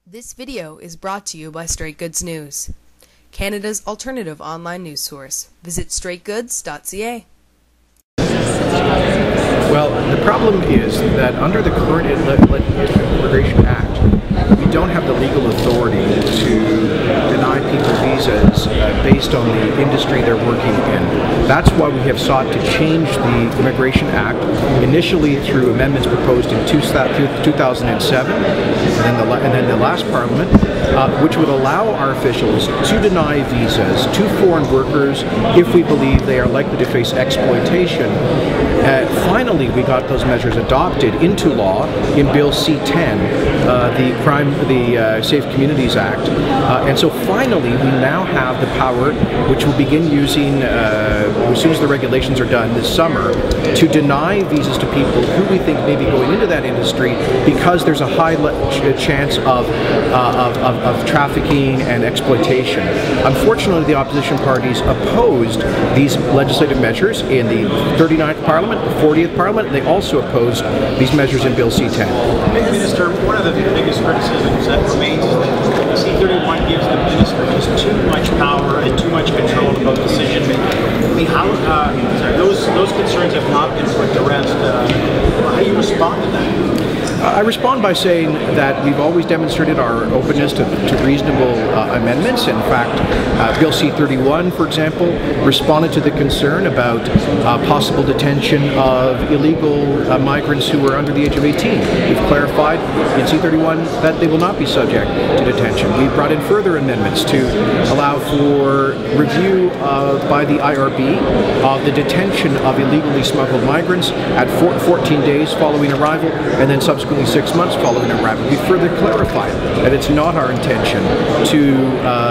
This video is brought to you by Straight Goods News, Canada's alternative online news source. Visit straightgoods.ca. Well, the problem is that under the current Immigration Act, we don't have the legal authority to deny people visas based on the industry they're working in. That's why we have sought to change the Immigration Act, initially through amendments proposed in 2007, and then the last Parliament, which would allow our officials to deny visas to foreign workers if we believe they are likely to face exploitation. Finally, we got those measures adopted into law in Bill C-10, the Safe Communities Act, and so finally we now have the power, which we'll begin using as soon as the regulations are done this summer, to deny visas to people who we think may be going into that industry because there's a high chance of trafficking and exploitation. Unfortunately, the opposition parties opposed these legislative measures in the 39th Parliament, the 40th Parliament, and they also opposed these measures in Bill C-10. Minister, one of the biggest criticisms that remains is that C-31 gives the minister just too much power and too much control about decision making. I mean, how those concerns have not been put to rest. How do you respond to that? I respond by saying that we've always demonstrated our openness to reasonable amendments. In fact, Bill C-31, for example, responded to the concern about possible detention of illegal migrants who are under the age of 18. We've clarified in C-31 that they will not be subject to detention. We've brought in further amendments to allow for review by the IRB of the detention of illegally smuggled migrants at 14 days following arrival, and then subsequently 6 months following arrival. We further clarified that it's not our intention to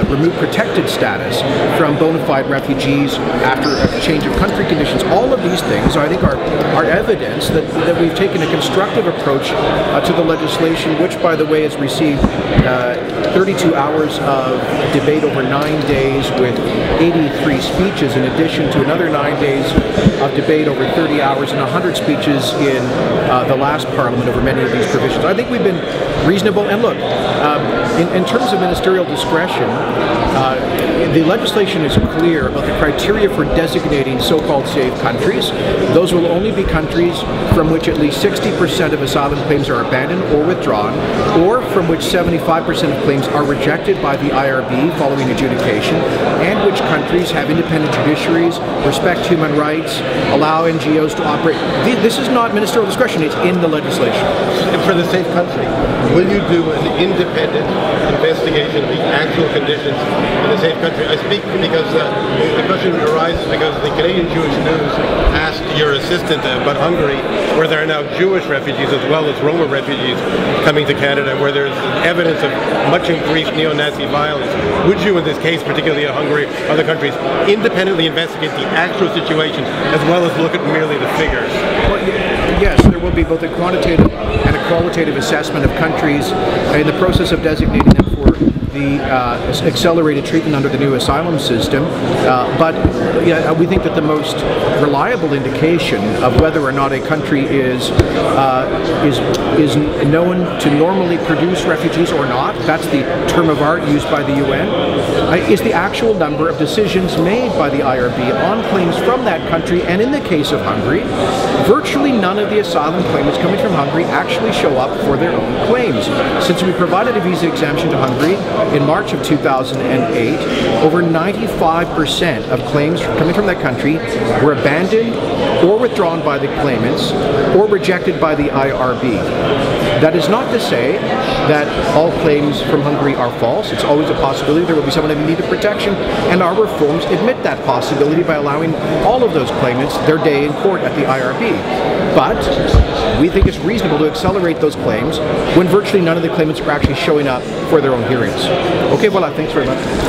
remove protected status from bona fide refugees after a change of country conditions. All of these things, I think, are evidence that we've taken a constructive approach to the legislation, which, by the way, has received 32 hours of debate over 9 days with 83 speeches, in addition to another 9 days of debate over 30 hours and 100 speeches in the last Parliament over many of these provisions. I think we've been reasonable. And look, in terms of ministerial discretion, the legislation is clear about the criteria for designating so-called safe countries. Those will only be countries from which at least 60% of asylum claims are abandoned or withdrawn, or from which 75% of claims are rejected by the IRB following adjudication, and which countries have independent judiciaries, respect human rights, allow NGOs to operate. This is not ministerial discretion, it's in the legislation. And for the safe country, will you do an independent investigation of the actual conditions in the safe country? I speak because the question arises because the Canadian Jewish News asked your assistant about Hungary, where there are now Jewish refugees as well as Roma refugees coming to Canada, where there's evidence of much increased neo-Nazi violence. Would you, in this case, particularly in Hungary, other countries, independently investigate the actual situation as well as look at merely the figures? Well, yes, there will be both a quantitative and a qualitative assessment of countries in the process of designating them for the accelerated treatment under the new asylum system. But yeah, we think that the most reliable indication of whether or not a country is known to normally produce refugees or not, that's the term of art used by the UN, is the actual number of decisions made by the IRB on claims from that country. And in the case of Hungary, virtually none of the asylum claimants coming from Hungary actually show up for their own claims. Since we provided a visa exemption to Hungary in March of 2008, over 95% of claims coming from that country were abandoned or withdrawn by the claimants or rejected by the IRB. That is not to say that all claims from Hungary are false. It's always a possibility there will be someone in need of protection, and our reforms admit that possibility by allowing all of those claimants their day in court at the IRB. But we think it's reasonable to accelerate those claims when virtually none of the claimants are actually showing up for their own hearings. Okay, well, thanks very much.